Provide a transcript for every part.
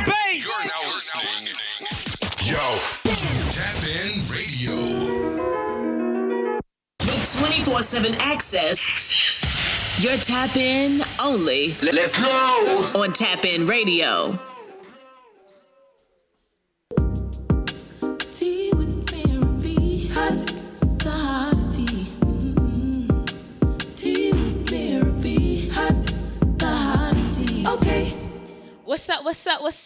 Bay. You're now listening. Yo, Tap In Radio. With 24/7 access, your Tap In only. Let's go. On Tap In Radio. Tea with Mira B. Hot, the hottest tea. Tea with Mira B. Hot, the hottest tea. Okay. What's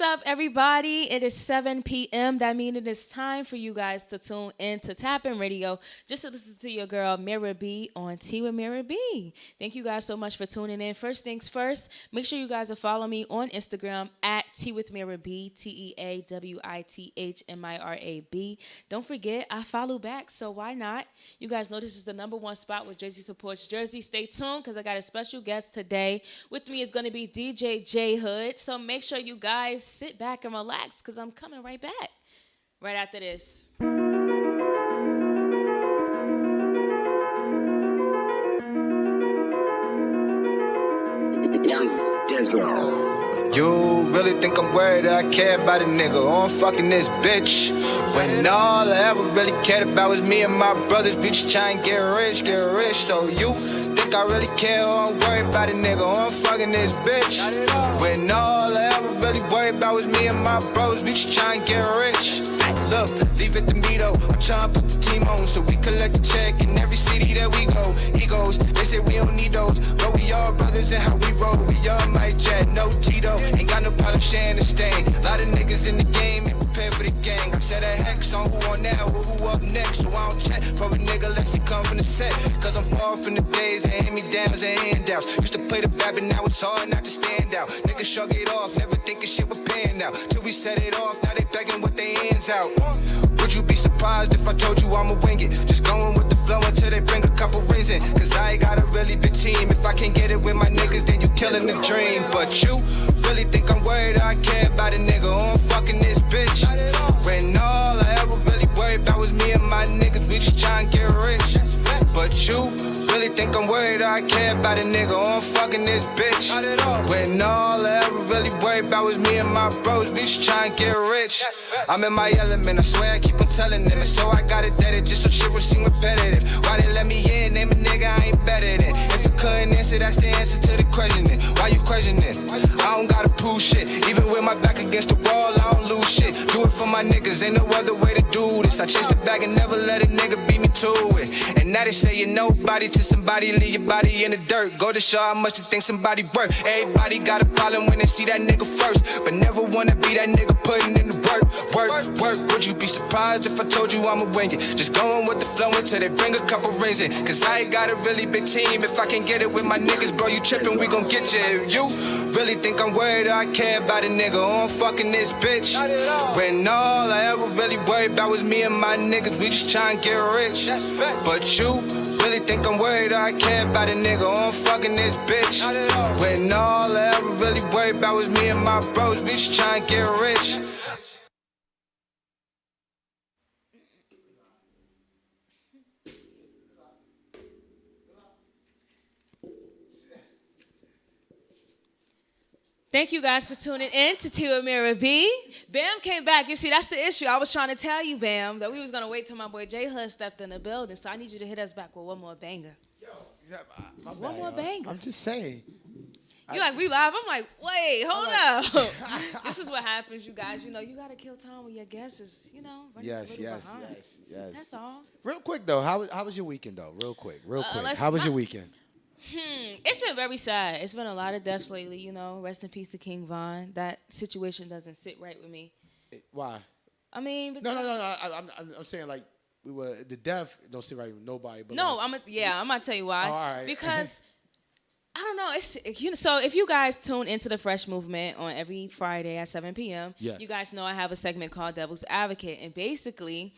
up, everybody? It is 7 p.m. That means it is time for you guys to tune in to Tap In Radio just to listen to your girl, Mira B, on Tea with Mira B. Thank you guys so much for tuning in. First things first, make sure you guys are following me on Instagram at Tea with Mira B, TeaWithMiraB. Don't forget, I follow back, so why not? You guys know this is the #1 spot where Jersey supports Jersey. Stay tuned because I got a special guest today. With me is going to be DJ J Hood. So make sure you guys sit back and relax because I'm coming right back right after this. You really think I'm worried that I care about a nigga? Oh, I'm fucking this bitch. When all I ever really cared about was me and my brothers. Bitch, trying to get rich, get rich. So you think I really care? Oh, I'm worried about a nigga. Oh, I'm fucking this bitch. When all I ever really worried about was me and my bros. Bitch, trying to get rich. Look, leave it to me though. I'm trying to put the team on so we collect the check in every city that we go. Egos, they say we don't need those, but we all brothers and how we roll. We all Mike Jet, no Tito. Ain't got no problem sharing the stain. Lot of niggas in the game ain't prepared for the gang. I've said a hex on who on now or who up next. So I don't check for a nigga unless he come from the set. Cause I'm far from the days and hand-me-downs and handouts. Used to play the bad, but now it's hard not to stand out. Niggas shrug it off, never thinking shit was paying out. Till we set it off, now they begging with their hands out. Would you be surprised if I told you I'ma wing it? Just going with the flow until they bring a couple rings in. Cause I ain't got a really big team. If I can't get it with my niggas, then you killing the dream. But you really think I'm worried I care about a nigga? Oh, I'm fucking this bitch. When all I ever really worried about was me and my niggas, we just trying to get rich. But you really think I'm worried I care about a nigga? Oh, I'm fucking this bitch. When all I ever really worried about was me and my bros, we just trying to get rich. I'm in my element, I swear I keep on telling them. And so I got it dead, just so shit would seem repetitive. Why they let me in? Name a nigga I ain't better than. If you couldn't answer, that's the answer to the question. Why you questioning? I don't gotta prove shit. Even with my back against the wall, I don't lose shit. Do it for my niggas, ain't no other way to do this. I chase the bag and never let a nigga beat me to it. And now they say you're nobody till somebody leave your body in the dirt. Go to show how much you think somebody worth. Everybody got a problem when they see that nigga first, but never wanna be that nigga putting in the work. Would you be surprised if I told you I'ma wing it? Just going with the flow until they bring a couple rings in. Cause I ain't got a really big team. If I can get it with my niggas, bro, you trippin', we gon' get you. If you really think I'm worried I care about a nigga, oh, I'm fucking this bitch. When all I ever really worried about was me and my niggas, we just trying to get rich. But you really think I'm worried I care about a nigga, oh, I'm fucking this bitch. When all I ever really worried about was me and my bros, we just trying to get rich. Thank you guys for tuning in to Tea with Mira B. Bam came back. You see, that's the issue. I was trying to tell you, Bam, that we was going to wait till my boy J Hood stepped in the building. So I need you to hit us back with one more banger. Yo, my One bad, more yo. banger. I'm just saying. You like, we live? I'm like, wait, hold up. This is what happens, you guys. You know, you got to kill time with your guesses, you know. Yes. Yes. That's all. Real quick, though, how was your weekend, though? Real quick. How was your weekend? It's been very sad. It's been a lot of deaths lately, you know. Rest in peace to King Von. That situation doesn't sit right with me. Why? I mean, No. I'm saying, like, the death don't sit right with nobody. But no, like, I'm gonna tell you why. Oh, all right. Because I don't know. It's so if you guys tune into the Fresh Movement on every Friday at 7 p.m., yes, you guys know I have a segment called Devil's Advocate, and basically,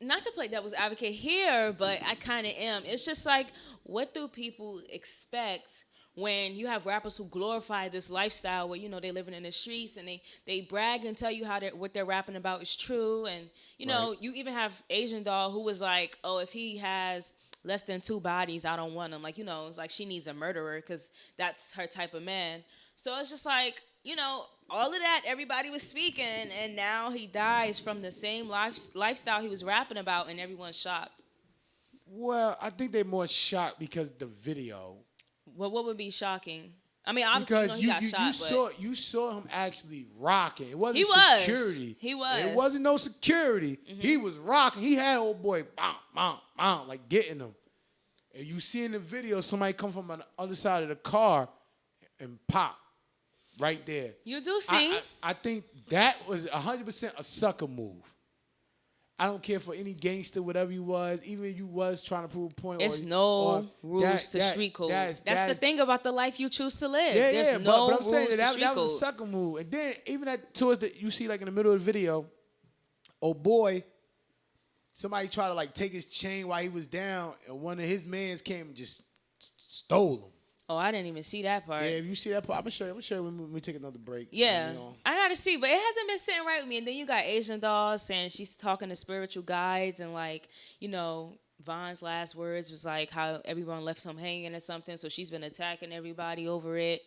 not to play devil's advocate here, but I kind of am. It's just like, what do people expect when you have rappers who glorify this lifestyle where, you know, they living in the streets and they brag and tell you how what they're rapping about is true. And, you know, right. You even have Asian Doll who was like, oh, if he has less than 2 bodies, I don't want him. Like, you know, it's like she needs a murderer because that's her type of man. So it's just like, all of that, everybody was speaking, and now he dies from the same lifestyle he was rapping about, and everyone's shocked. Well, I think they're more shocked because the video. Well, what would be shocking? I mean, obviously, he got shot, you saw him actually rocking. It wasn't He was. security. He was. It wasn't no security. He was rocking. He had old boy, like getting him. And you see in the video, somebody come from on the other side of the car and pop right there. You do see. I think that was 100% a sucker move. I don't care for any gangster, whatever you was, even if you was trying to prove a point. There's no rules to street code. That's the thing about the life you choose to live. Yeah, There's yeah, no but I'm saying rules to street that was a code. sucker move. And then even towards you see like in the middle of the video, oh boy, somebody tried to like take his chain while he was down, and one of his mans came and just stole him. Oh, I didn't even see that part. Yeah, if you see that part, I'm gonna show you when we take another break. Yeah, I gotta see, but it hasn't been sitting right with me. And then you got Asian Doll saying she's talking to spiritual guides, and like, Von's last words was like how everyone left him hanging or something. So she's been attacking everybody over it.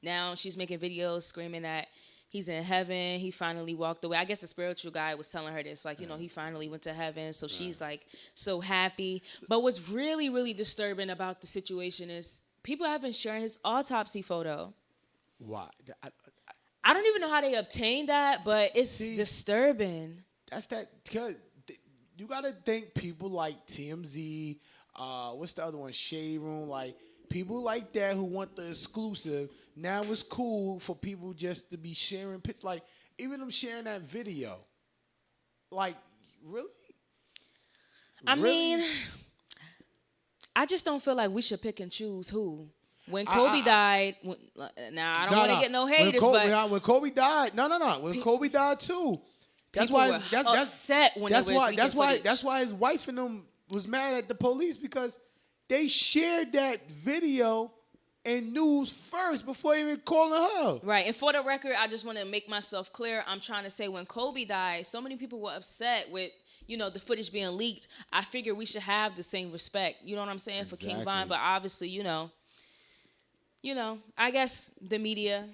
Now she's making videos screaming that he's in heaven. He finally walked away. I guess the spiritual guy was telling her this, like, he finally went to heaven. So she's like so happy. But what's really, really disturbing about the situation is people have been sharing his autopsy photo. Why? I don't even know how they obtained that, but it's disturbing. That's that. Cause you gotta think people like TMZ. What's the other one? Shade Room. Like people like that who want the exclusive. Now it's cool for people just to be sharing pictures. Like even them sharing that video. Like really? I mean, I just don't feel like we should pick and choose who. When Kobe died, I don't want to get no haters, but when Kobe died, when Kobe died too. That's why. That's why his wife and them was mad at the police because they shared that video and news first before even calling her. Right, and for the record, I just want to make myself clear. I'm trying to say when Kobe died, so many people were upset with the footage being leaked. I figure we should have the same respect. You know what I'm saying, for King Von, but obviously, I guess the media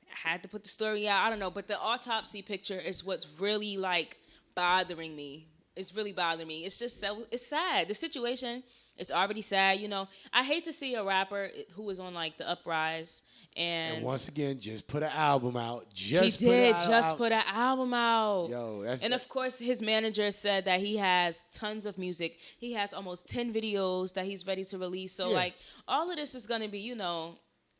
had to put the story out. I don't know, but the autopsy picture is what's really like bothering me. It's really bothering me. It's just it's sad. The situation is already sad. I hate to see a rapper who was on like the uprise and once again just put an album out. Put an album out. Yo, of course his manager said that he has tons of music. He has almost 10 videos that he's ready to release. So like all of this is gonna be,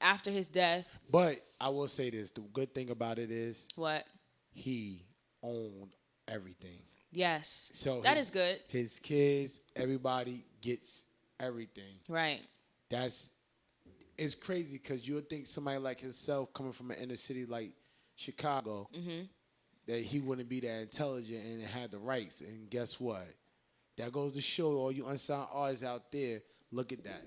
after his death. But I will say this: the good thing about it is what? He owned everything. Yes. So that is good. His kids, everybody gets everything. Right. It's crazy because you would think somebody like himself coming from an inner city like Chicago, that he wouldn't be that intelligent and had the rights. And guess what? That goes to show all you unsigned artists out there, look at that.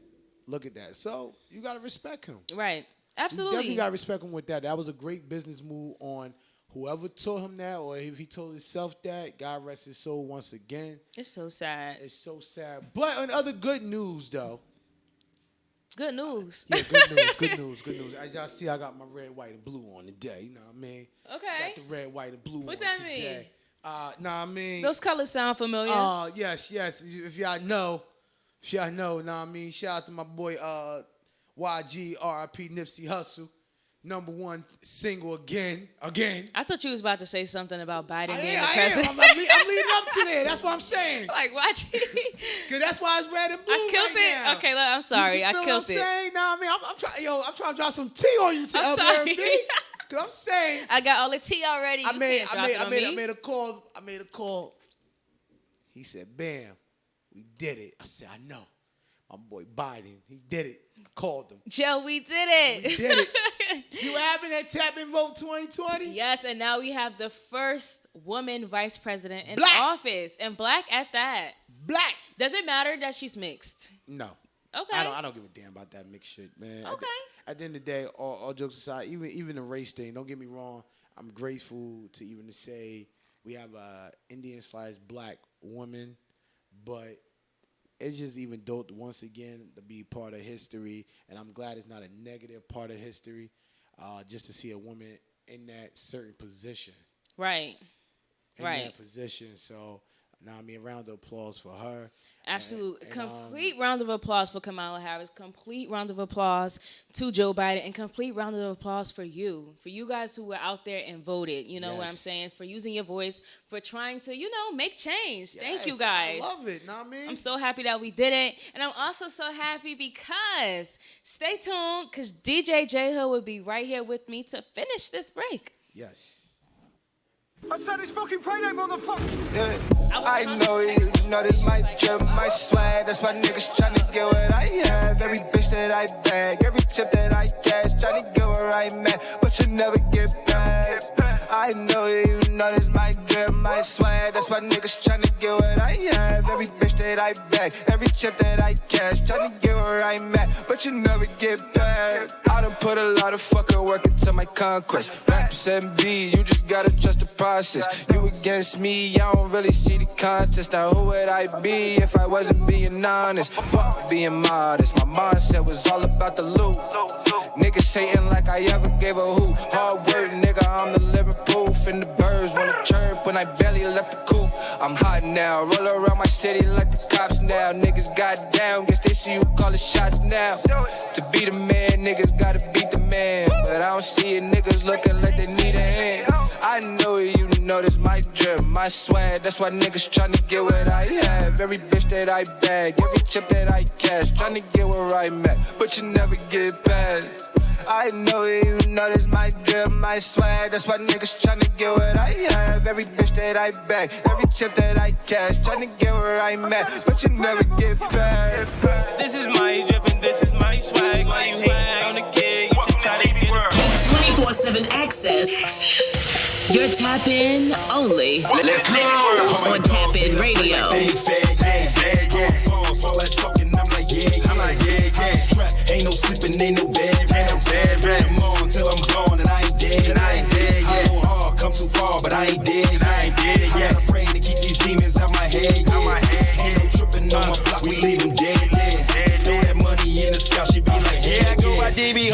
Look at that. So you got to respect him. Right. Absolutely. You definitely got to respect him with that. That was a great business move on whoever told him that, or if he told himself that. God rest his soul once again. It's so sad. It's so sad. But on other good news, though. Good news. Yeah, good news. As y'all see, I got my red, white, and blue on today. You know what I mean? Okay. Got the red, white, and blue what on that today. Mean? I mean? Those colors sound familiar. Yes. If y'all know, know what I mean? Shout out to my boy YG, RIP Nipsey Hussle. #1 single again. I thought you was about to say something about Biden being the I president. am. I'm leading up to there. That's what I'm saying. Like, watch it. Because that's why it's red and blue. I killed it. Now. Okay, look, I'm sorry. You I feel killed what I'm it. saying? Nah, I mean, I'm trying to drop some tea on you. I'm sorry. Because I'm saying. I got all the tea already. I made a call. He said, "Bam, we did it." I said, "I know." My boy Biden, he did it. I called him. Joe, we did it. We did it. See what happened at Tap and Vote 2020? Yes, and now we have the first woman vice president in Black. office, and black at that. Black. Does it matter that she's mixed? No. Okay. I don't give a damn about that mixed shit, man. Okay. At the end of the day, all jokes aside, even the race thing, don't get me wrong, I'm grateful to even to say we have a Indian/black woman, but it's just even dope once again to be part of history, and I'm glad it's not a negative part of history. just to see a woman in that certain position. Right. In that position. So, now, I mean, a round of applause for her. Absolute. Complete round of applause for Kamala Harris. Complete round of applause to Joe Biden. And complete round of applause for you. For you guys who were out there and voted. You know what I'm saying? For using your voice. For trying to, make change. Thank you guys. I love it. Know what I mean? I'm so happy that we did it. And I'm also so happy because, stay tuned, because DJ J-Hood will be right here with me to finish this break. Yes. I said it's fucking payday, motherfucker. Yeah. I know you know this my drip, my swag. That's why niggas tryna get what I have. Every bitch that I bag, every chip that I cash, tryna get where I'm at, but you never get back. I know you know this my drip, my swag. That's why niggas tryna get what I have. Every bitch that I bag, every chip that I cash, tryna get where I'm at, but you never get back. I done put a lot of fucking work into my conquest. Raps and B, you just gotta trust the process. You against me, I don't really see the contest. Now who would I be if I wasn't being honest? Fuck being modest. My mindset was all about the loot. Niggas hating like I ever gave a hoot. Hard work, nigga, I'm the living proof. And the birds wanna chirp when I barely left the coop. I'm hot now, roll around my city like the cops now. Niggas got down, guess they see who call the shots now. To be the man, niggas gotta beat the man. But I don't see it, niggas looking like they need a hand. I know you know this my drip, my swag. That's why niggas tryna get what I have. Every bitch that I bag, every chip that I cash, tryna get where I'm at, but you never get past. I know you know this my drip, my swag. That's why niggas tryna get what I have. Every bitch that I bag, every chip that I cash, tryna get where I'm at, but you never get back. This is my drip and this is my swag. Why you hating on the gig? You should try to get it. 24/7 access. Your tap in only. Let's go. On Tap In Radio. All that talking, I'm like, yeah. Ain't no sleeping, ain't no bed. Come on till I'm gone and I ain't dead. I go hard, come too far, but I ain't dead. I gotta pray to keep these demons out my head. Ain't no tripping on my block, we leave them dead. Throw that money in the sky, she be like, I go by DB,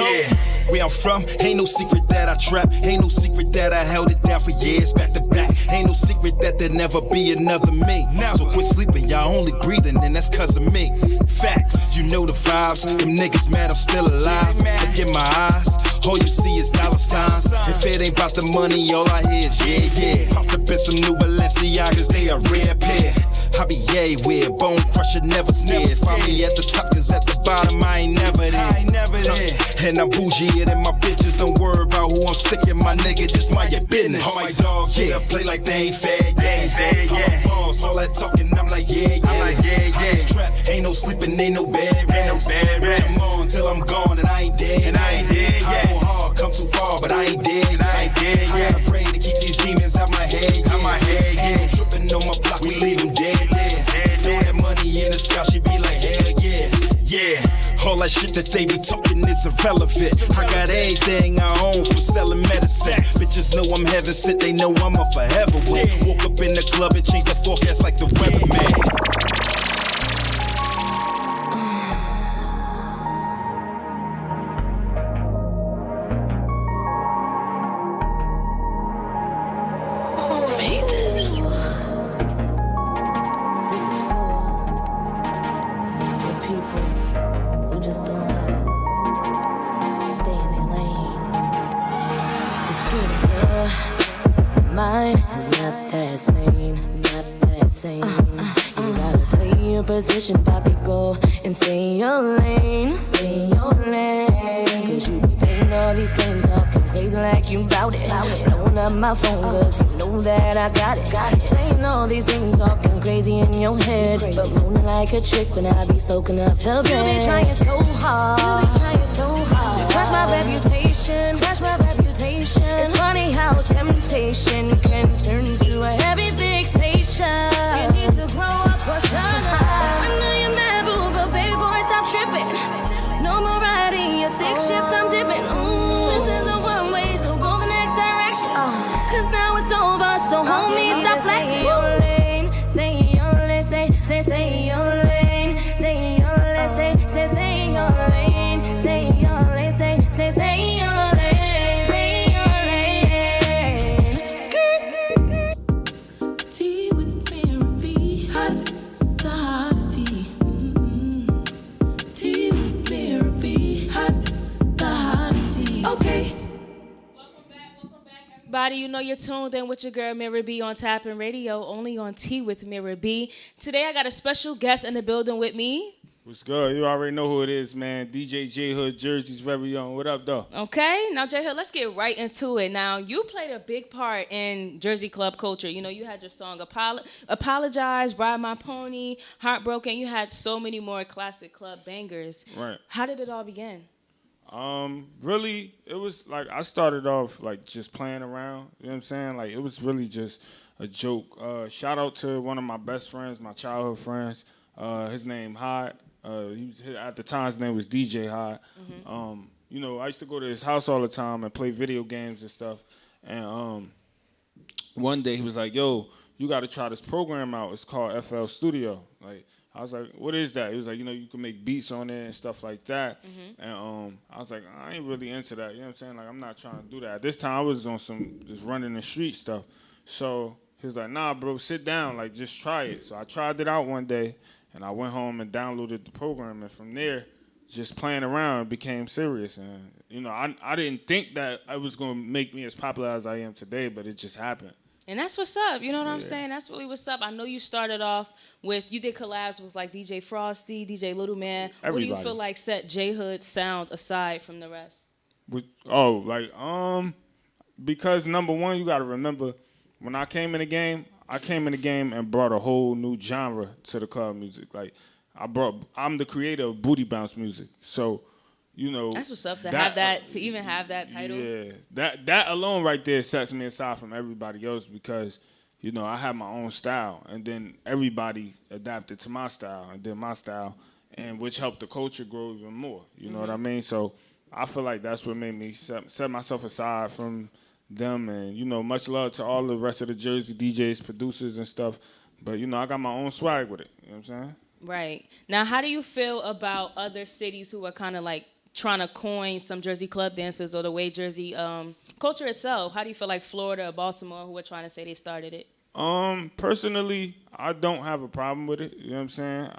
Where I'm from, ain't no secret that I trap. Ain't no secret that I held it down for years back to back. Ain't no secret that there'll never be another me. So quit sleeping, y'all only breathing, and that's cause of me. Facts, you know the vibes. Them niggas mad I'm still alive. Look in my eyes, all you see is dollar signs. If it ain't about the money, all I hear is yeah. Popped up in some new Balenciagas, they a rare pair. I be with bone crusher, never scared. Find me at the top, cause at the bottom I ain't never there. And I'm bougie and my bitches, don't worry about who I'm sticking. My nigga, just mind your business. All my dogs, play like they ain't fed, Boss, all that talking, I'm like, Ain't no sleeping, ain't no bed rest. Come on till I'm gone and I ain't dead. I go hard, come too far, but I ain't dead. I gotta pray to keep these demons out my head. Ain't no tripping on my block, we leave them dead. Throw that money in the sky, she be like, hell yeah. All that shit that they be talking is irrelevant. I got everything I own from selling medicine. Bitches know I'm heaven sent, they know I'm a forever win. Woke up in the club and changed the forecast like the weatherman. Position, Poppy, go and stay in your lane. Cause you be playing all these games, talking crazy like you bout it. Blowing up my phone, cause you know that I got it. Saying all these things, talking crazy in your head, but moaning like a trick when I be soaking up your bed. You be trying so hard to crush my reputation. It's funny how temptation can turn to a heavy fixation. You need to grow up or shut up. I know you're mad, boo, but baby boy, stop tripping. No more riding your stick shift, I'm dipping. Ooh, this is a one way, so go the next direction. Cause now it's over, so homie, stop flexing. Stay in your lane, stay in your lane, stay in your lane, stay in your lane, stay in your lane, stay in your lane, stay in your lane. everybody. You know you're tuned in with your girl Mira B on Tapping Radio, only on T with Mira B. Today I got a special guest in the building with me. What's good? You already know who it is, man. DJ J Hood, Jersey's very own. What up, though? Okay, now J Hood, let's get right into it. Now, you played a big part in Jersey club culture. You know, you had your song Apologize, Ride My Pony, Heartbroken. You had so many more classic club bangers. Right. How did it all begin? Really, it was like I started off like just playing around. You know what I'm saying? Like it was really just a joke. Shout out to one of my best friends, my childhood friends. His name Hot. At the time, his name was DJ Hot. Mm-hmm. You know, I used to go to his house all the time and play video games and stuff. And one day he was like, "Yo, you got to try this program out. It's called FL Studio." Like, I was like, "What is that?" He was like, "You know, you can make beats on it and stuff like that." Mm-hmm. And I was like, "I ain't really into that." You know what I'm saying? Like, I'm not trying to do that. At this time, I was on some just running the street stuff. So he was like, "Nah, bro, sit down. Like, just try it." So I tried it out one day. And I went home and downloaded the program, and from there, just playing around, it became serious. And you know, I didn't think that it was gonna make me as popular as I am today, but it just happened. And that's what's up. You know what I'm saying? That's really what's up. I know you started off with, you did collabs with like DJ Frosty, DJ Little Man. Everybody. What do you feel like set J Hood's sound aside from the rest? Because number one, you gotta remember, when I came in the game and brought a whole new genre to the club music. Like, I'm the creator of booty bounce music. So, you know. That's what's up, to even have that title. Yeah, that alone right there sets me aside from everybody else because, you know, I have my own style. And then everybody adapted to my style and then my style, and which helped the culture grow even more. You know what I mean? So I feel like that's what made me set myself aside from them, and you know, much love to all the rest of the Jersey DJs, producers and stuff, but you know, I got my own swag with it. You know what I'm saying? Right. Now, how do you feel about other cities who are kind of like trying to coin some Jersey club dances or the way Jersey culture itself? How do you feel like Florida or Baltimore who are trying to say they started it? Personally, I don't have a problem with it. You know what I'm saying?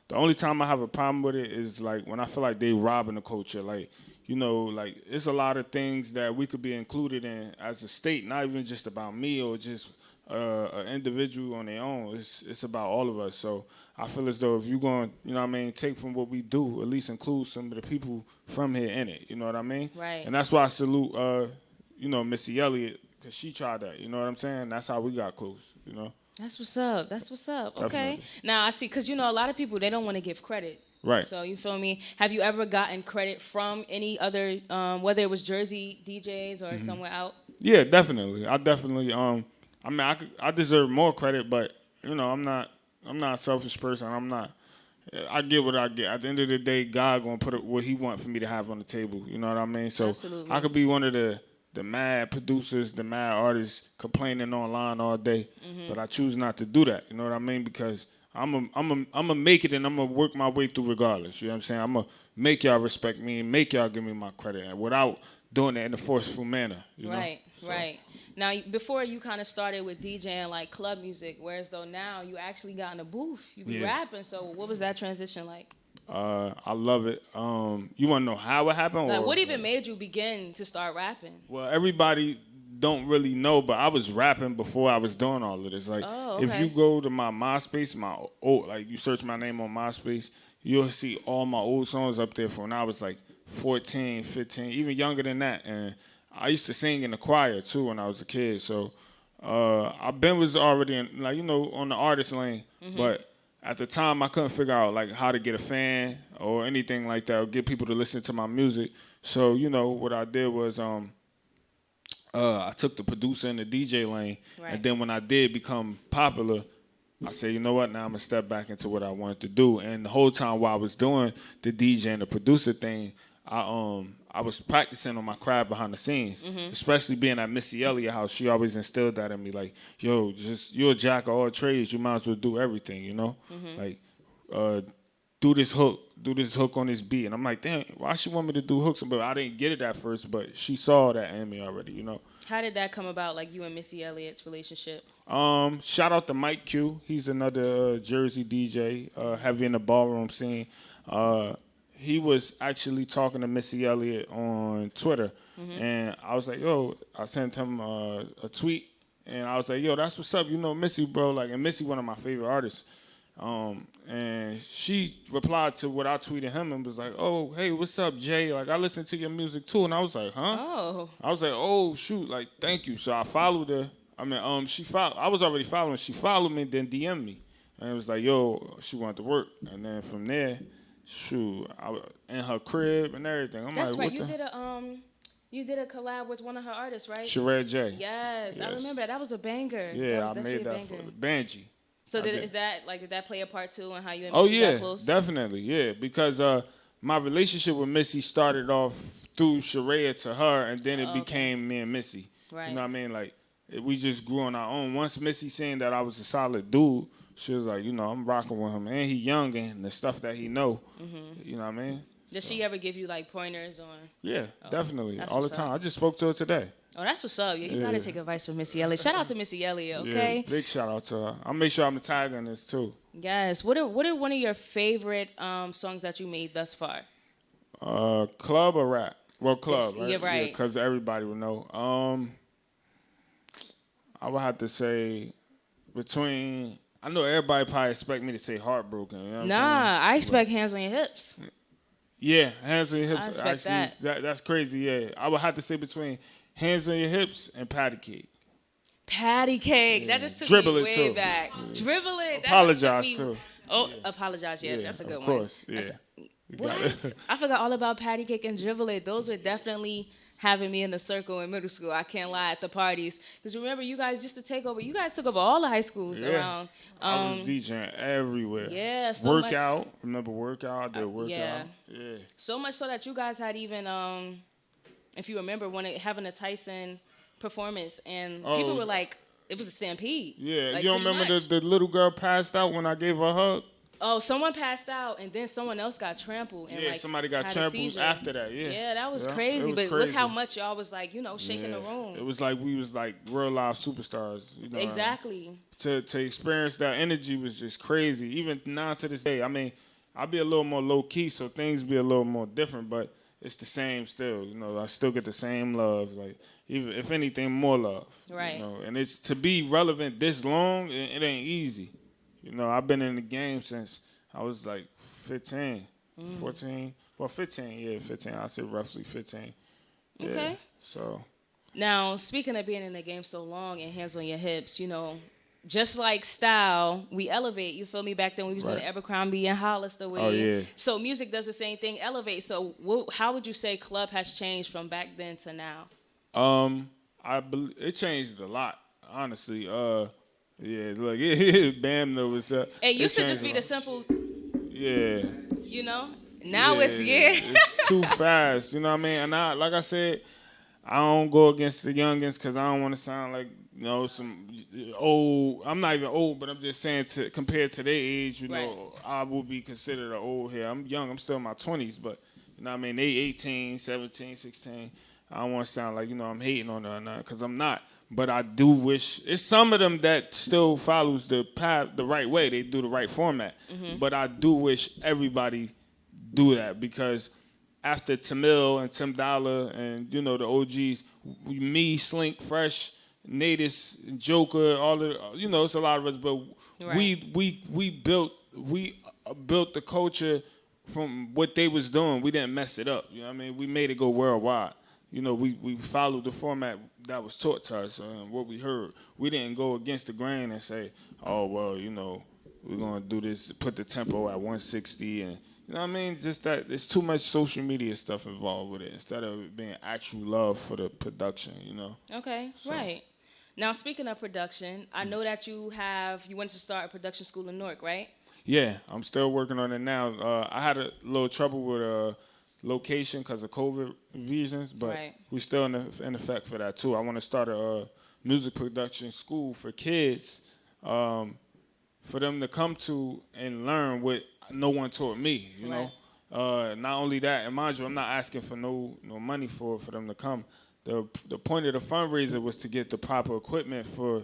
The only time I have a problem with it is like when I feel like they robbing the culture. Like, you know, like it's a lot of things that we could be included in as a state, not even just about me or just an individual on their own. It's about all of us. So I feel as though if you're going, you know what I mean, take from what we do, at least include some of the people from here in it. You know what I mean? Right. And that's why I salute, you know, Missy Elliott, because she tried that. You know what I'm saying? That's how we got close, you know? That's what's up. That's what's up. Okay. Definitely. Now, I see, because, you know, a lot of people, they don't want to give credit. Right. So, you feel me? Have you ever gotten credit from any other, whether it was Jersey DJs or somewhere out? Yeah, definitely. I definitely, I mean, I deserve more credit, but, you know, I'm not a selfish person. I get what I get. At the end of the day, God gonna put what He want for me to have on the table. You know what I mean? So Absolutely. I could be one of the mad producers, the mad artists complaining online all day, but I choose not to do that. You know what I mean? Because I'm a make it, and I'm gonna work my way through regardless. You know what I'm saying? I'm gonna make y'all respect me and make y'all give me my credit, and without doing it in a forceful manner. You know? Right. Now, before you kind of started with DJing like club music, whereas though now you actually got in a booth, you be rapping. So what was that transition like? I love it. You want to know how it happened? Like, what even made you begin to start rapping? Well, everybody don't really know, but I was rapping before I was doing all of this. Like, if you go to my MySpace, like you search my name on MySpace, you'll see all my old songs up there from when I was like 14, 15, even younger than that. And I used to sing in the choir too when I was a kid. So was already in, like, you know, on the artist lane, but at the time, I couldn't figure out like how to get a fan or anything like that, or get people to listen to my music. So, you know, what I did was I took the producer and the DJ lane, and then when I did become popular, I said, you know what, now I'm gonna step back into what I wanted to do. And the whole time while I was doing the DJ and the producer thing, I was practicing on my craft behind the scenes, especially being at Missy Elliott house. She always instilled that in me, like, yo, you're a jack of all trades. You might as well do everything, you know? Like, do this hook on this beat. And I'm like, damn, why she want me to do hooks? But I didn't get it at first, but she saw that in me already, you know? How did that come about, like you and Missy Elliott's relationship? Shout out to Mike Q. He's another Jersey DJ, heavy in the ballroom scene. he was actually talking to Missy Elliott on Twitter, and I was like, yo, I sent him a tweet, and I was like, yo, that's what's up, you know, Missy, bro, like, and Missy one of my favorite artists. And she replied to what I tweeted him and was like, oh, hey, what's up, Jay? Like, I listen to your music too. And I was like, huh? Oh. I was like, oh, shoot, like, thank you. So I followed her. I mean, I was already following. She followed me, then DM'd me. And it was like, yo, she wanted to work. And then from there, shoot, I was in her crib and everything. I'm That's like, right. what You did a collab with one of her artists, right? Sheree J. Yes, I remember that was a banger. Yeah, I made that for Banji. So did that play a part too in how you and Oh Missy yeah, got close? definitely, yeah. Because my relationship with Missy started off through Sheree to her, and then it became me and Missy. Right. You know what I mean? Like we just grew on our own. Once Missy seen that I was a solid dude, she was like, you know, I'm rocking with him, and he young, and the stuff that he know. You know what I mean? Did she ever give you like pointers on? Yeah, definitely, that's all the what's time. up. I just spoke to her today. Oh, that's what's up. You gotta take advice from Missy Elliott. Shout out to Missy Elliott, okay? Yeah, big shout out to her. I'll make sure I'm tagging on this too. Yes. What are one of your favorite songs that you made thus far? Club or rap? Well, club, right? Yeah, right. Because everybody would know. I would have to say between. I know everybody probably expect me to say heartbroken. You know what I'm saying? I expect Hands on Your Hips. Yeah, Hands on Your Hips. I expect Actually, that's crazy. Yeah, I would have to say between Hands on Your Hips and Patty Cake. Patty Cake. That just took Dribble me It way too. back. Dribble It. That Apologize just took me, too. Oh, apologize. Yeah, that's a good of one. course. Yeah. You got What? it. I forgot all about Patty Cake and Dribble It. Those were definitely having me in the circle in middle school. I can't lie, at the parties. Because remember, you guys used to take over. You guys took over all the high schools around. I was DJing everywhere. Yeah, so much. Workout. Remember Workout? I did Workout. yeah. Yeah. So much so that you guys had even, if you remember, having a Tyson performance, and people were like, it was a stampede. Yeah. Like, You don't remember the little girl passed out when I gave her a hug? Oh, someone passed out, and then someone else got trampled. And, Yeah, somebody got trampled after that, yeah. Yeah, that was Yeah, crazy. it was But look crazy. how much y'all was like, shaking the room. It was like we was like real live superstars. You know, Exactly. To experience that energy was just crazy. Even now to this day, I mean, I'll be a little more low key, so things be a little more different, but it's the same still. You know, I still get the same love. Like even if anything, more love. Right. You know, and it's to be relevant this long, it ain't easy. You know, I've been in the game since I was like 15, 14. Well, 15, yeah, 15. I said roughly 15. Yeah, Okay. so. Now, speaking of being in the game so long and Hands on Your Hips, just like style, we elevate. You feel me? Back then we was doing Right. Abercrombie and Hollister way. Oh, yeah. So music does the same thing, elevate. So how would you say club has changed from back then to now? I believe it changed a lot, honestly. Yeah, look, Bam though was It used to changed just a be lot. the simple, Yeah. Now it's It's too fast, you know what I mean? And like I said, I don't go against the youngins because I don't want to sound like some old. I'm not even old, but I'm just saying compared to their age, I will be considered an old here. I'm young. I'm still in my 20s, but you know what I mean? They 18, 17, 16. I don't want to sound like I'm hating on her or not because I'm not. But I do wish it's some of them that still follows the path the right way. They do the right format. But I do wish everybody do that because after Tamil and Tim Dollar and the OGs, me, Slink, Fresh, Natus, Joker, all of it's a lot of us, but we built the culture from what they was doing. We didn't mess it up. You know what I mean? We made it go worldwide. We followed the format that was taught to us and what we heard. We didn't go against the grain and say, oh, well, we're going to do this, put the tempo at 160. And, you know what I mean? Just that there's too much social media stuff involved with it instead of it being actual love for the production, Okay, right. Now, speaking of production, I know that you wanted to start a production school in Newark, right? Yeah, I'm still working on it now. I had a little trouble with location because of COVID reasons, but we're still in effect for that too. I want to start a music production school for kids, for them to come to and learn what no one taught me. You know, not only that, and mind you, I'm not asking for no money for them to come. The point of the fundraiser was to get the proper equipment for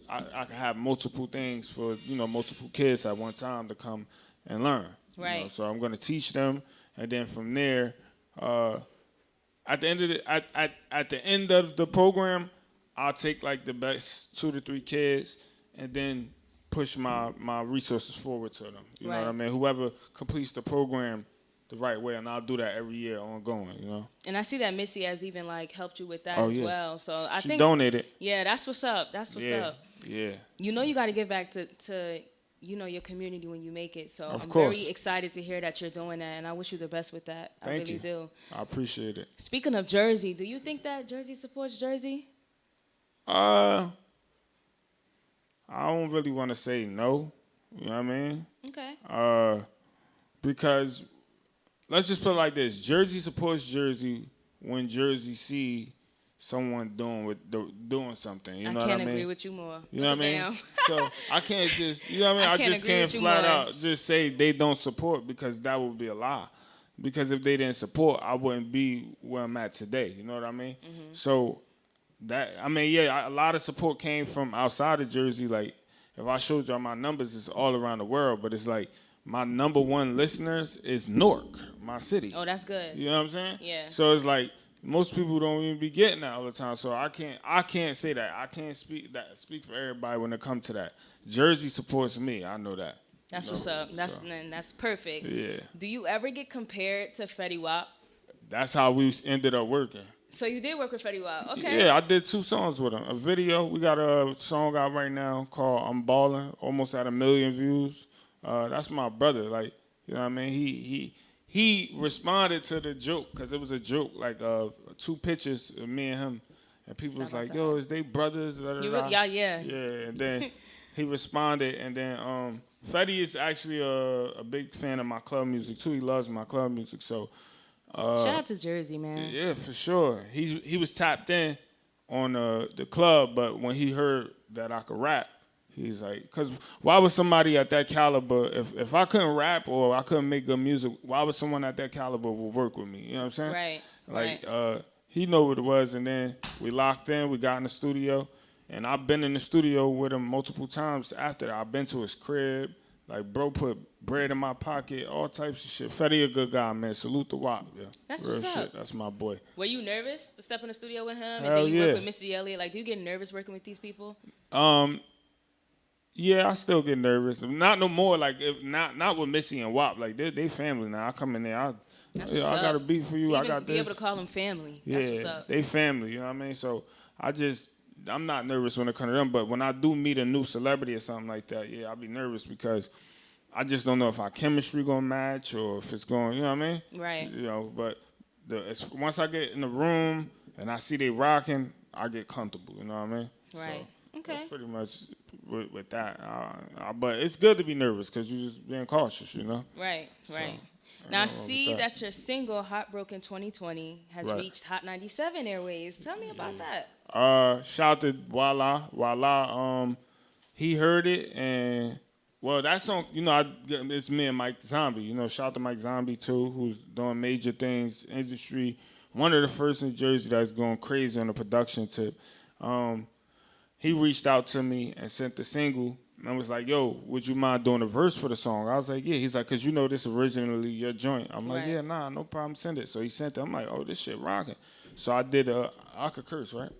I could have multiple things for multiple kids at one time to come and learn. Right. You know? So I'm gonna teach them, and then from there, at the end of the program, I'll take like the best 2 to 3 kids, and then push my resources forward to them. You know what I mean? Whoever completes the program the right way, and I'll do that every year ongoing, you know. And I see that Missy has even like helped you with that well. So I she think donated. Yeah, that's what's up. That's what's up. Yeah. You know you got to give back to your community when you make it. So Of I'm course. very excited to hear that you're doing that, and I wish you the best with that. I Thank really you. do. I appreciate it. Speaking of Jersey, do you think that Jersey supports Jersey? I don't really want to say no. You know what I mean? Okay. Because let's just put it like this: Jersey supports Jersey when Jersey see someone doing something. You know what I mean? I can't agree with you more. You know what I mean? Damn. So I can't just, you know what I mean? I just agree can't with you flat more. out just say they don't support, because that would be a lie. Because if they didn't support, I wouldn't be where I'm at today. You know what I mean? Mm-hmm. So a lot of support came from outside of Jersey. Like, if I showed y'all my numbers, it's all around the world. But it's like my number one listeners is Newark, my city. Oh, that's good. You know what I'm saying? Yeah. So it's like most people don't even be getting that all the time. So I can't say that. I can't speak for everybody when it comes to that. Jersey supports me. I know that. That's what's up. That's perfect. Yeah. Do you ever get compared to Fetty Wap? That's how we ended up working. So you did work with Fetty Wap. Okay. Yeah, I did 2 songs with him. A video. We got a song out right now called "I'm Ballin'," almost at 1 million views. That's my brother. Like, you know what I mean? He responded to the joke, because it was a joke, like 2 pictures of me and him, and people was like, "Yo, is they brothers?" Da, da, da. Yeah. Yeah, and then he responded, and then Fetty is actually a big fan of my club music too. He loves my club music, so. Shout out to Jersey, man. Yeah, for sure. He was tapped in on the club, but when he heard that I could rap, he's like, because why would somebody at that caliber, if I couldn't rap or I couldn't make good music, why would someone at that caliber would work with me? You know what I'm saying? Right. Like, he know what it was, and then we locked in, we got in the studio, and I've been in the studio with him multiple times after that. I've been to his crib. Like, bro put bread in my pocket, all types of shit. Fetty a good guy, man. Salute the WAP, yeah. That's real what's shit. up. That's my boy. Were you nervous to step in the studio with him? And Hell then you yeah. work with Missy Elliott? Like, do you get nervous working with these people? Yeah, I still get nervous. Not no more. Like, not with Missy and WAP. Like, they family now. I come in there. I got a beat for you. To I even got be this. able to call them family. Yeah, That's what's up. they family. You know what I mean? So I'm not nervous when it comes to them. But when I do meet a new celebrity or something like that, yeah, I'll be nervous, because I just don't know if our chemistry gonna match or if it's going. You know what I mean? Right. You know, but once I get in the room and I see they rocking, I get comfortable. You know what I mean? Right. So Okay. That's pretty much with that. But it's good to be nervous, because you're just being cautious, you know? Right. So, Now I see that your single "Heartbroken 2020" has reached Hot 97 airways. Tell me about that. Shout out to Voila. He heard it, and well, that song, you know, it's me and Mike Zombie. You know, shout out to Mike Zombie too, who's doing major things industry. One of the first in Jersey that's going crazy on the production tip. He reached out to me and sent the single, and was like, "Yo, would you mind doing a verse for the song?" I was like, "Yeah." He's like, "Cause you know this originally your joint." I'm like, "Yeah, nah, no problem. Send it." So he sent it. I'm like, "Oh, this shit rocking." So I did I could curse, right?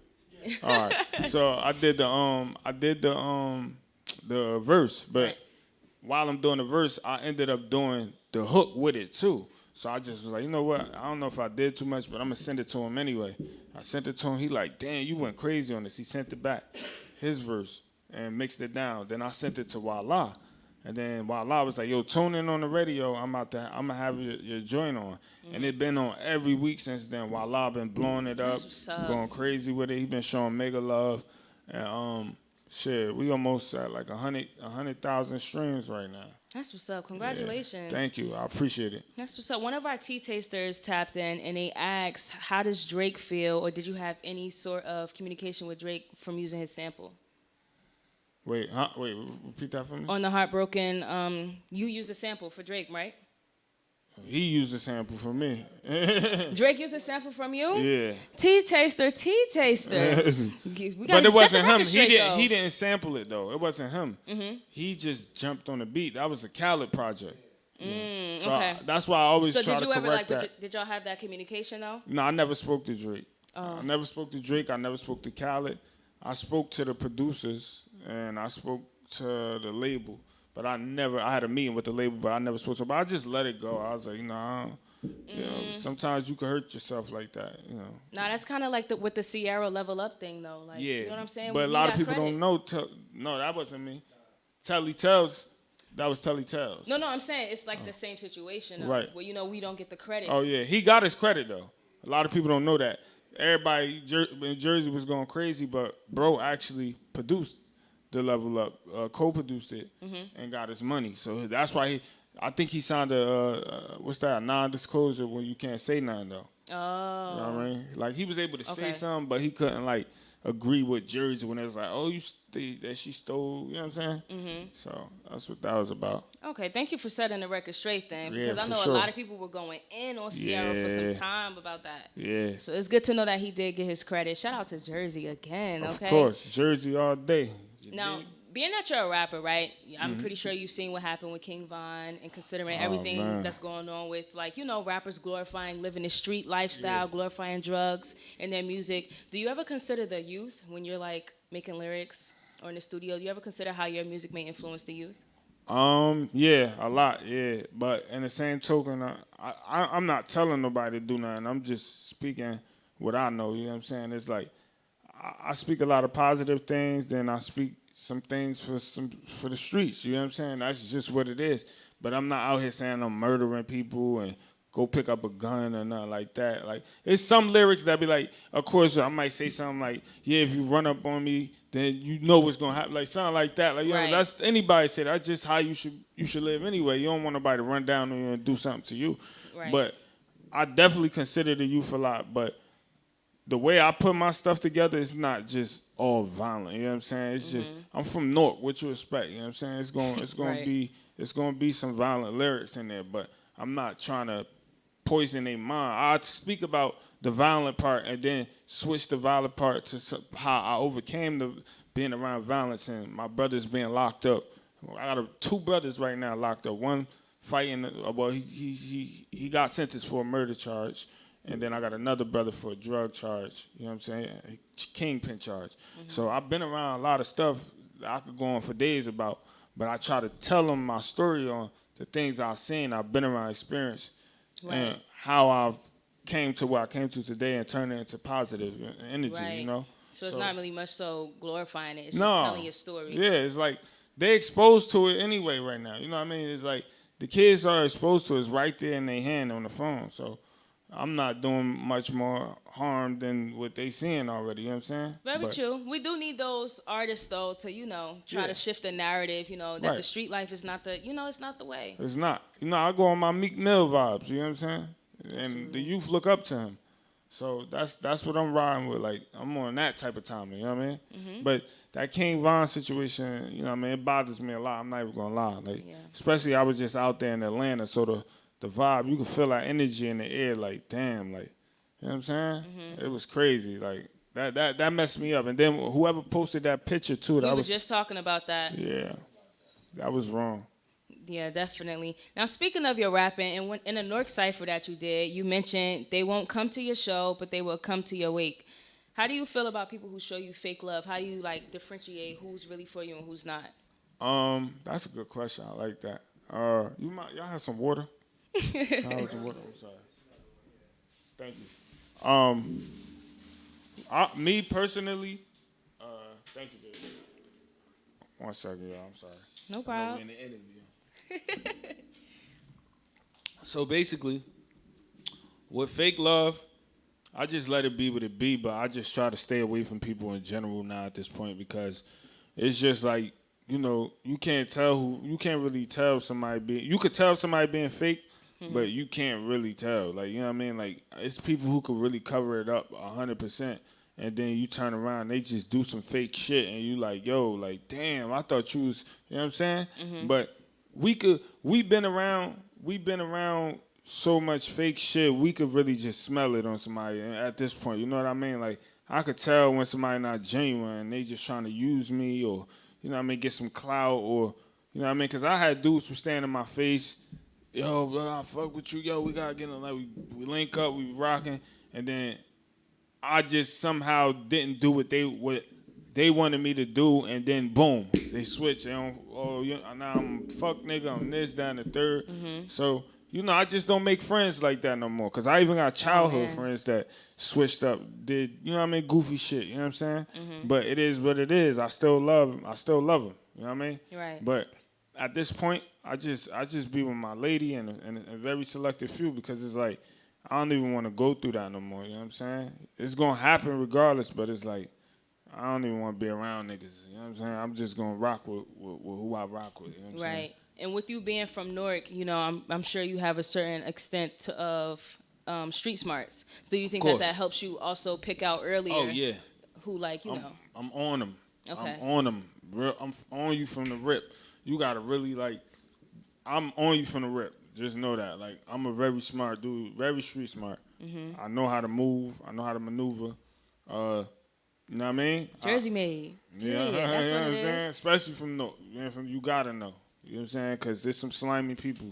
All right. So I did the verse, but while I'm doing the verse, I ended up doing the hook with it too. So I just was like, you know what? I don't know if I did too much, but I'm gonna send it to him anyway. I sent it to him. He like, "Damn, you went crazy on this." He sent it back, his verse, and mixed it down. Then I sent it to Voila. And then Voila was like, "Yo, tune in on the radio. I'm gonna have your joint on." And it been on every week since then. Voila been blowing it up, going crazy with it. He been showing mega love. And shit, we almost at like 100,000 streams right now. That's what's up. Congratulations. Yeah, thank you. I appreciate it. That's what's up. One of our tea tasters tapped in and they asked, how does Drake feel, or did you have any sort of communication with Drake from using his sample? Wait, repeat that for me? On the Heartbroken, you used the sample for Drake, right? He used the sample for me. Drake used the sample from you? Yeah. Tea taster. But it wasn't him. He didn't sample it though. It wasn't him. Mm-hmm. He just jumped on the beat. That was a Khaled project. So okay. that's why I always So try did to you ever correct like? that. Did y'all have that communication though? No, I never spoke to Drake. I never spoke to Drake. I never spoke to Khaled. I spoke to the producers and I spoke to the label. But I had a meeting with the label, but I never spoke to them. But I just let it go. I was like, you know, sometimes you can hurt yourself like that, you know. Nah, that's kind of like with the Sierra Level Up thing, though. Like, Yeah. you know what I'm saying? But a We lot of got people credit. don't know. No, that wasn't me. Telly Tells, that was Telly Tells. No, I'm saying it's like the same situation, though, Right. where, you know, we don't get the credit. Oh, yeah. He got his credit, though. A lot of people don't know that. Everybody in Jersey was going crazy, but bro actually produced the Level Up, co-produced it, and got his money. So that's why I think he signed a non-disclosure when you can't say nothing though. Oh. You know what I mean? Like he was able to say Okay. something, but he couldn't like agree with Jersey when it was like, oh, that she stole. You know what I'm saying? So that's what that was about. Okay, thank you for setting the record straight then, Yeah, because I for know sure. a lot of people were going in on Sierra for some Yeah. time about that. Yeah. So it's good to know that he did get his credit. Shout out to Jersey again, okay? Of course, Jersey all day. You Now, dig? being that you're a rapper, right? I'm pretty sure you've seen what happened with King Von, and considering everything man. that's going on with, like, you know, rappers glorifying living the street lifestyle, glorifying drugs in their music. Do you ever consider the youth when you're like making lyrics or in the studio? Do you ever consider how your music may influence the youth? Yeah, a lot, yeah. But in the same token, I'm not telling nobody to do nothing. I'm just speaking what I know. You know what I'm saying? It's like I speak a lot of positive things, then I speak some things for the streets. You know what I'm saying? That's just what it is. But I'm not out here saying I'm murdering people and go pick up a gun or nothing like that. Like, it's some lyrics that be like, of course, I might say something like, yeah, if you run up on me, then you know what's gonna happen. Like something like that. Like, you Right. know, that's anybody say that's just how you should live anyway. You don't want nobody to run down on you and do something to you. Right. But I definitely consider the youth a lot. But the way I put my stuff together is not just all violent. You know what I'm saying? It's just I'm from North. What you expect? You know what I'm saying? It's going to be some violent lyrics in there, but I'm not trying to poison their mind. I speak about the violent part and then switch the violent part to how I overcame being around violence and my brothers being locked up. I got 2 brothers right now locked up. One fighting. Well, he got sentenced for a murder charge. And then I got another brother for a drug charge, you know what I'm saying? A kingpin charge. So I've been around a lot of stuff that I could go on for days about, but I try to tell them my story on the things I've seen, I've been around, experienced, and how I've came to where I came to today and turned it into positive energy, you know? So it's not really much so glorifying it. It's No. just telling your story. Yeah, it's like they exposed to it anyway right now. You know what I mean? It's like the kids are exposed to it. It's right there in their hand on the phone. So I'm not doing much more harm than what they seeing already, you know what I'm saying? Very true. We do need those artists, though, to, you know, try to shift the narrative, you know, that Right. the street life is not it's not the way. It's not. You know, I go on my Meek Mill vibes, you know what I'm saying? And the youth look up to him. So that's what I'm riding with. Like, I'm on that type of time, you know what I mean? But that King Von situation, you know what I mean, it bothers me a lot. I'm not even gonna lie. Like, especially I was just out there in Atlanta, so the vibe, you can feel that energy in the air, like, damn, like, you know what I'm saying? It was crazy. Like, that messed me up. And then whoever posted that picture too, We that were was just talking about that. yeah, that was wrong. Yeah, definitely. Now, speaking of your rapping, and in a North Cypher that you did, you mentioned they won't come to your show, but they will come to your wake. How do you feel about people who show you fake love? How do you, like, differentiate who's really for you and who's not? That's a good question. I like that. Y'all have some water? I'll have some water. I'm sorry. Thank you. Me personally, thank you, baby. 1 second, y'all. I'm sorry. No problem. I'm in the interview. So basically, with fake love, I just let it be what it be, but I just try to stay away from people in general now at this point because it's just like, you know, you can't really tell somebody you could tell somebody being fake, but you can't really tell. Like, you know what I mean? Like, it's people who could really cover it up 100%. And then you turn around, they just do some fake shit, and you like, yo, like, damn, I thought you was, you know what I'm saying? But we've been around so much fake shit, we could really just smell it on somebody at this point. You know what I mean? Like, I could tell when somebody not genuine, they just trying to use me or, you know what I mean, get some clout or, you know what I mean? Because I had dudes who stand in my face yo, bro, I fuck with you. Yo, we gotta get in, like we link up, we rocking, and then I just somehow didn't do what they wanted me to do, and then boom, they switch. And now I'm fuck nigga, I'm this, that, and the third. So I just don't make friends like that no more. Cause I even got childhood friends that switched up, did goofy shit. You know what I'm saying? But it is what it is. I still love them. You know what I mean? Right. But at this point, I just be with my lady and a very selective few, because it's like I don't even want to go through that no more. You know what I'm saying? It's gonna happen regardless, but it's like I don't even want to be around niggas. You know what I'm saying? I'm just gonna rock with who I rock with. You know what I'm saying? Right. And with you being from Newark, I'm sure you have a certain extent of street smarts. So you think that helps you also pick out earlier? Oh yeah. Who I'm on them. Okay. I'm on them. I'm on you from the rip. You gotta really I'm on you from the rip. Just know that. Like, I'm a very smart dude, very street smart. I know how to move. I know how to maneuver. You know what I mean? Jersey made. Yeah, that's you know what I'm it saying? is. Especially from North. You gotta know. You know what I'm saying? Because there's some slimy people.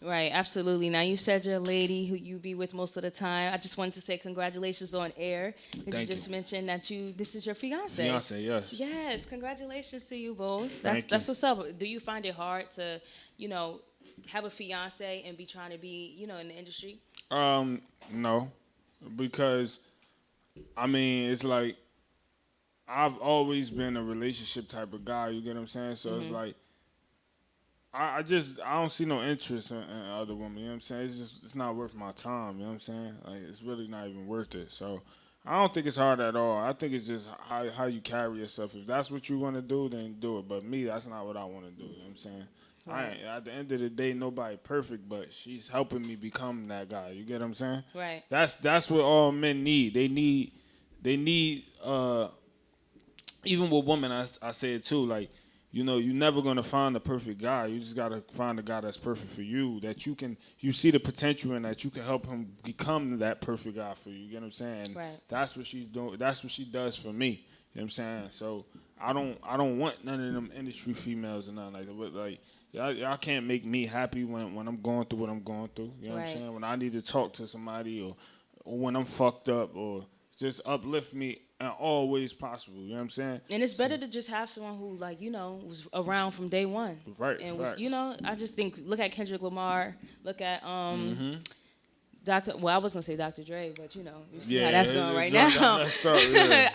Right, absolutely. Now, you said your lady who you be with most of the time. I just wanted to say congratulations on air. Thank you just mentioned that this is your fiance. Fiance, yes. Yes, congratulations to you both. Thank That's what's up. Do you find it hard to, have a fiance and be trying to be, in the industry? No. Because, it's like I've always been a relationship type of guy, you get what I'm saying? So it's like I don't see no interest in other women, you know what I'm saying? It's not worth my time, you know what I'm saying? Like, it's really not even worth it. So I don't think it's hard at all. I think it's just how you carry yourself. If that's what you want to do, then do it. But me, that's not what I want to do, you know what I'm saying? Right. At the end of the day, nobody perfect, but she's helping me become that guy. You get what I'm saying? Right. That's what all men need. They need even with women, I say it too, like, you're never gonna find the perfect guy. You just gotta find a guy that's perfect for you, that you see the potential in, that you can help him become that perfect guy for you. You get what I'm saying? And that's what she's doing. That's what she does for me. You know what I'm saying? So I don't want none of them industry females or nothing like that. But like y'all can't make me happy when I'm going through what I'm going through. You know what I'm saying? When I need to talk to somebody or when I'm fucked up, or just uplift me in all ways possible. You know what I'm saying? And it's better to just have someone who, was around from day one. Right. And facts. I just think, look at Kendrick Lamar, look at I was gonna say Dr. Dre, but you see how that's going right now.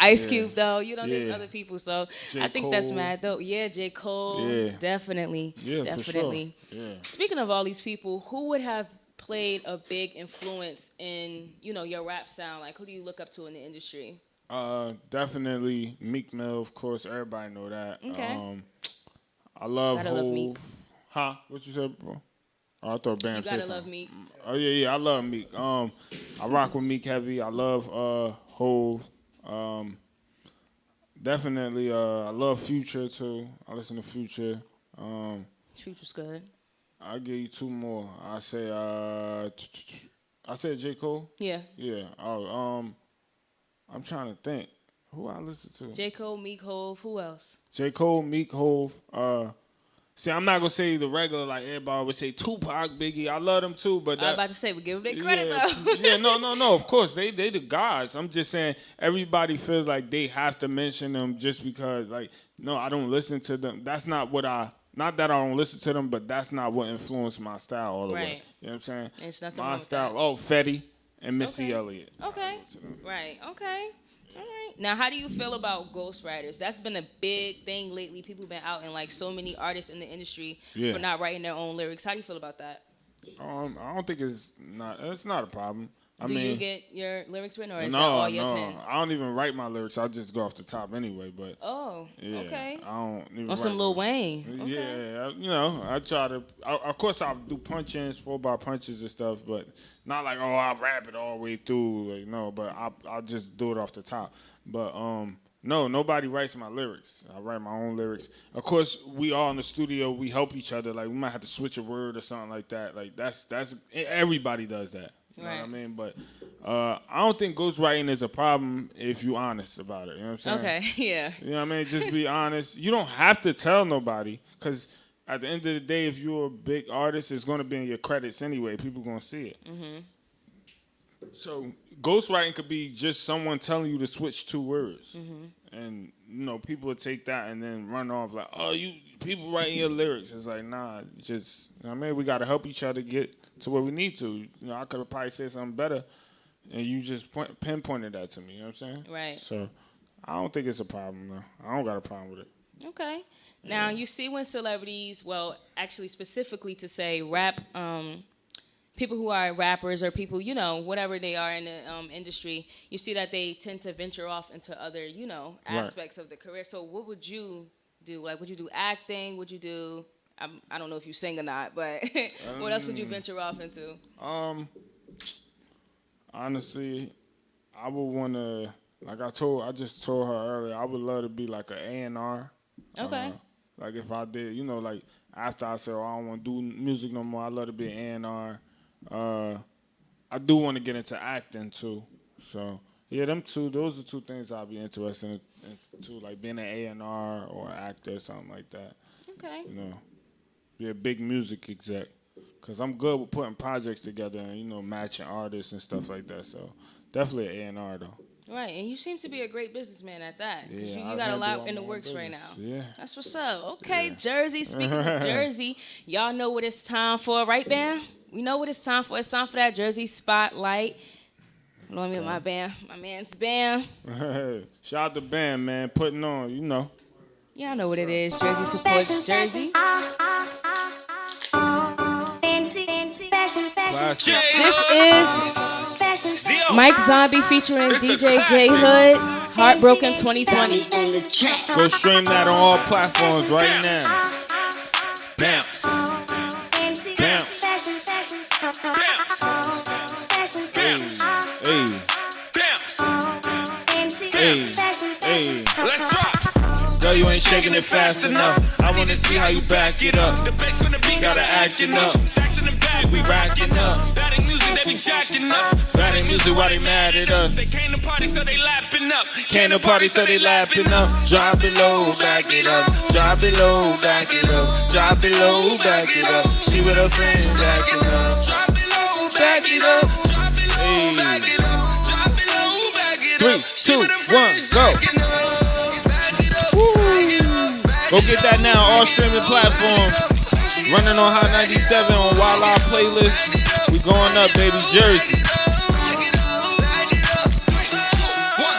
Ice Cube, though, there's other people. So I think that's mad though. Yeah, J. Cole, definitely, definitely. For sure. Yeah. Speaking of all these people, who would have played a big influence in your rap sound? Like, who do you look up to in the industry? Definitely Meek Mill, of course. Everybody know that. Okay. I love Gotta Hov. love Meek. Huh? What you said, bro? Oh, I thought Bam said You gotta something. love Meek. Oh yeah, I love Meek. I rock with Meek heavy. I love Hov. Definitely. I love Future too. I listen to Future. Future's good. I'll give you two more. I said J. Cole. Yeah. Yeah. Oh, I'm trying to think. Who I listen to? J. Cole, Meek, Hov. Who else? J. Cole, Meek, Hov. See, I'm not gonna say the regular like everybody would say Tupac, Biggie. I love them too, but I was about to say, we give them their credit though. Yeah, no. Of course, they the gods. I'm just saying everybody feels like they have to mention them just because. Like, no, I don't listen to them. That's not what Not that I don't listen to them, but that's not what influenced my style all the way. You know what I'm saying? It's nothing my wrong with style. that. Oh, Fetty and Missy Elliott. Okay. Right. Okay. All right. Now, how do you feel about ghostwriters? That's been a big thing lately. People have been out and like so many artists in the industry for not writing their own lyrics. How do you feel about that? I don't think it's not a problem. Do you get your lyrics written, or is no, that all your pen? I don't even write my lyrics. I just go off the top anyway. But yeah, okay. I don't even. On some Lil Wayne. Yeah, I try to. Of course, I'll do punch-ins, 4-bar punches and stuff, but not like I'll rap it all the way through. Like no, but I'll just do it off the top. But no, nobody writes my lyrics. I write my own lyrics. Of course, we all in the studio. We help each other. Like we might have to switch a word or something like that. Like that's everybody does that. You know what I mean? But I don't think ghostwriting is a problem if you're honest about it. You know what I'm saying? Okay, yeah. You know what I mean? Just be honest. You don't have to tell nobody because at the end of the day, if you're a big artist, it's going to be in your credits anyway. People going to see it. Mm-hmm. So ghostwriting could be just someone telling you to switch 2 words. Mm-hmm. And, people would take that and then run off like, oh, you people writing your lyrics. It's like, nah, just, we got to help each other get to where we need to. I could have probably said something better, and you just pinpointed that to me. You know what I'm saying? Right. So I don't think it's a problem, though. I don't got a problem with it. Okay. Now, you see when celebrities, well, actually specifically to say rap, people who are rappers or people, whatever they are in the industry, you see that they tend to venture off into other, aspects of the career. So what would you do? Like, would you do acting? Would you do, I don't know if you sing or not, but what else would you venture off into? Honestly, I would want to, like I just told her earlier, I would love to be like an A&R. Okay. Like if I did, like after I said, I don't want to do music no more, I'd love to be an A&R. I do want to get into acting too. So yeah, those are 2 things I'd be interested in too, like being an A&R or an actor or something like that. Okay. Be a big music exec. Cause I'm good with putting projects together and matching artists and stuff like that. So definitely an A&R though. Right, and you seem to be a great businessman at that. Because Yeah, you got a lot in the works right now. Yeah. That's what's up. Okay, yeah. Jersey. Speaking of Jersey, y'all know what it's time for, right, Bam? We know what it's time for. It's time for that Jersey Spotlight. Let me my band. My man's Bam. Shout out to Bam, man. Putting on, Yeah, I know what it is. Jersey supports Jersey. This is Mike Zombie featuring DJ J Hood, Heartbroken 2020. Go stream that on all platforms right now. Bounce. Bounce. Hey. Let's rock. Girl, you ain't shaking it fast enough. I wanna see how you back it up. The bass from the beat gotta acting up. Stacks in the back, we racking up. That ain't music, they be jacking us. That ain't music, why they mad at us? They came to party, so they lapping up. Came to party, so they lapping up. Drop it low, back it up. Drop it low, back it up. Drop it low, back it up. She with her friends acting up. Drop it low, back it up. Drop it low, back it up. Drop it low, back it up. 3, 2, 1, go. Go get that now, all streaming platforms. Running on Hot 97 on Wild Out playlist. We going up, baby, Jersey.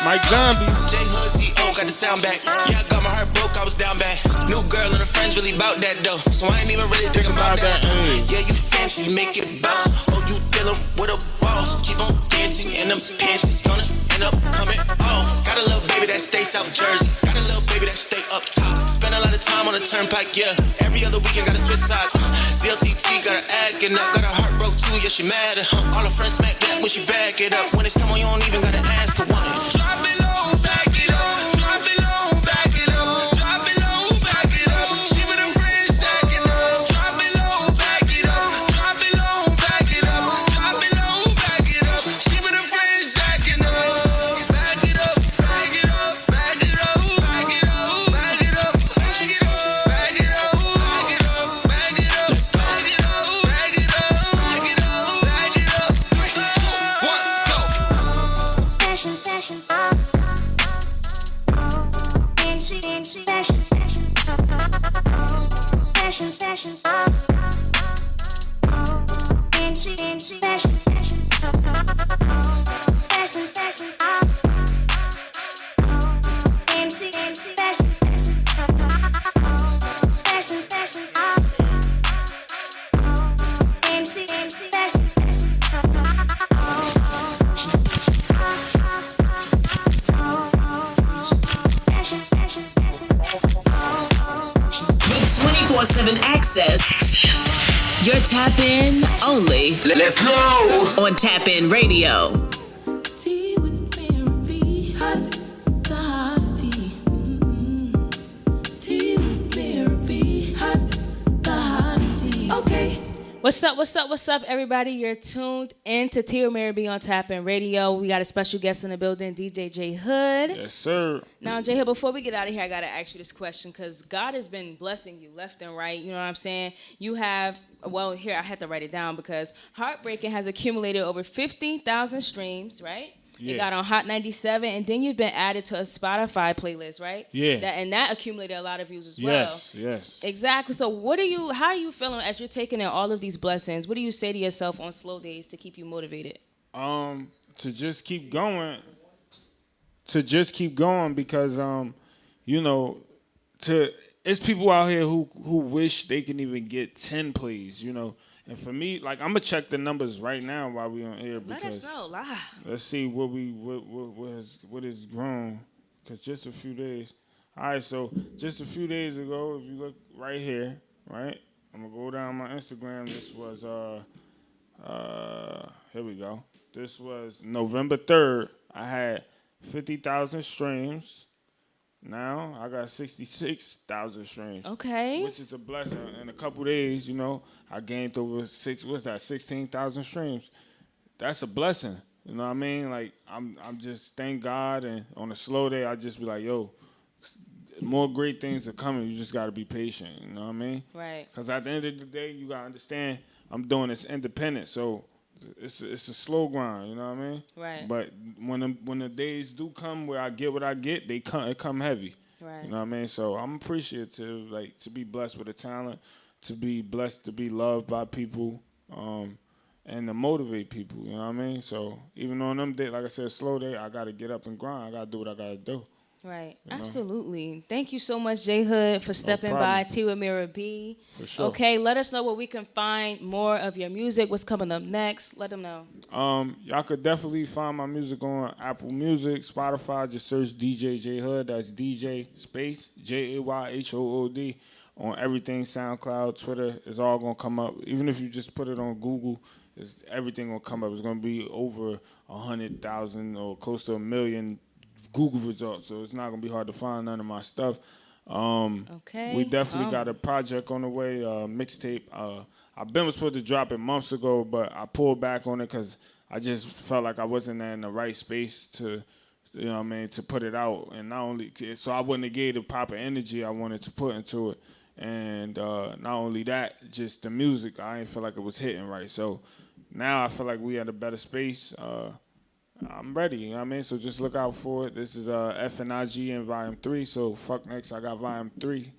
Mike Zombie. J Hood CO got the sound back. Yeah, I got my heart broke, I was down bad. New girl and her friends really bout that though, so I ain't even really thinking about that. Yeah, you fancy, you make it bounce. Oh, you dealing with a boss. Keep on dancing and them pants is gonna end up coming off. Got a little baby that stay South Jersey. Got a little baby that stay up top. Spend a lot of time on the turnpike, yeah. Every other weekend gotta switch sides. ZLTT got her acting up. Got her heart broke too, yeah, she mad at her. All her friends smack that when she back it up. When it's come on, you don't even gotta ask for once. Drop it low, back it up. Drop it low, back it up. Drop it low, back it up. She with her friends acting up. Drop it low, back it up. Drop it low, back it up. Drop it low, back it up. She with her friends acting up. Back it up, back it up, back it up, back it up, back it up, back it up, back it up, back it up, back it up. Let's go. Back it up, back it up, back it up, back it up. 3, 2, 1, go. Fashion, fashion, fashion, fashion, With 24/7 access, you're Tap In only. Let's go. On Tap In Radio. Tea with Mira B, hot, the hottest tea. Tea with Mira B, hot, the hottest tea. Okay. What's up, everybody? You're tuned in to Mira B on Tap In Radio. We got a special guest in the building, DJ J Hood. Yes, sir. Now, J Hood, before we get out of here, I got to ask you this question because God has been blessing you left and right. You know what I'm saying? You have, well, here, I had to write it down because Heartbreaking has accumulated over 15,000 streams, right? Yeah. It got on Hot 97, and then you've been added to a Spotify playlist, right? Yeah. That accumulated a lot of views as well. Yes. Exactly. So how are you feeling as you're taking in all of these blessings? What do you say to yourself on slow days to keep you motivated? To just keep going. Because it's people out here who wish they can even get 10 plays, And for me, like, I'm gonna check the numbers right now while we on air because let us know live. Let's see what is grown. Cause just a few days. All right, so just a few days ago, if you look right here, right, I'm gonna go down my Instagram. This was here we go. This was November 3rd. I had 50,000 streams. Now I got 66,000 streams. Okay. Which is a blessing. In a couple days, I gained over 16,000 streams. That's a blessing. You know what I mean? Like I'm just thank God, and on a slow day I just be like, yo, more great things are coming. You just gotta be patient. You know what I mean? Right. Because at the end of the day, you gotta understand I'm doing this independent, so it's a slow grind, you know what I mean? Right. But when the days do come where I get what I get, it come heavy. Right. You know what I mean? So I'm appreciative, like, to be blessed with a talent, to be blessed to be loved by people, and to motivate people, you know what I mean? So even on them days, like I said, slow day, I gotta get up and grind. I gotta do what I gotta do. Right. Absolutely. Thank you so much, J Hood, for stepping by Tea with Mira B. For sure. Okay, let us know where we can find more of your music. What's coming up next? Let them know. Y'all could definitely find my music on Apple Music, Spotify. Just search DJ J Hood. That's DJ space JAYHOOD on everything. SoundCloud, Twitter. It's all gonna come up. Even if you just put it on Google, everything gonna come up. It's gonna be over 100,000 or close to 1 million Google results, so it's not gonna be hard to find none of my stuff. Okay. We definitely got a project on the way, mixtape. I've been supposed to drop it months ago, but I pulled back on it because I just felt like I wasn't in the right space to, to put it out, and not only so I wouldn't have gave the proper energy I wanted to put into it, and not only that, just the music I didn't feel like it was hitting right. So now I feel like we at a better space. I'm ready, you know what I mean? So just look out for it. This is FNIG in Volume 3, so fuck next, I got Volume 3.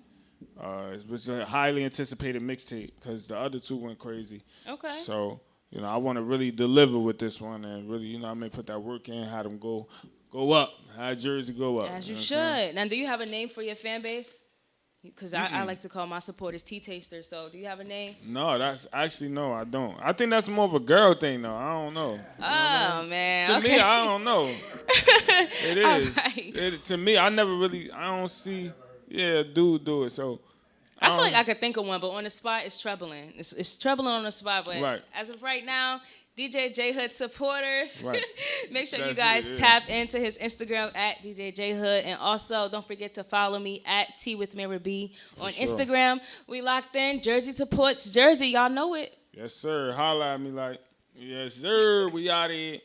It's a highly anticipated mixtape because the other two went crazy. Okay. So, I want to really deliver with this one and really, put that work in, have them go up, have Jersey go up. As you should. Now, do you have a name for your fan base? Because I like to call my supporters tea tasters. So, do you have a name? No, no, I don't. I think that's more of a girl thing, though. I don't know. Oh, man. To me, I don't know. It is. Right. To me, I don't see, dude do it. So I feel like I could think of one, but on the spot, it's troubling. It's troubling on the spot, but as of right now, DJ J Hood supporters, make sure you guys tap into his Instagram at DJ J Hood, and also don't forget to follow me at Tea with Mira B on Instagram. We locked in. Jersey supports Jersey. Y'all know it. Yes, sir. Holla at me like, yes, sir. We out here.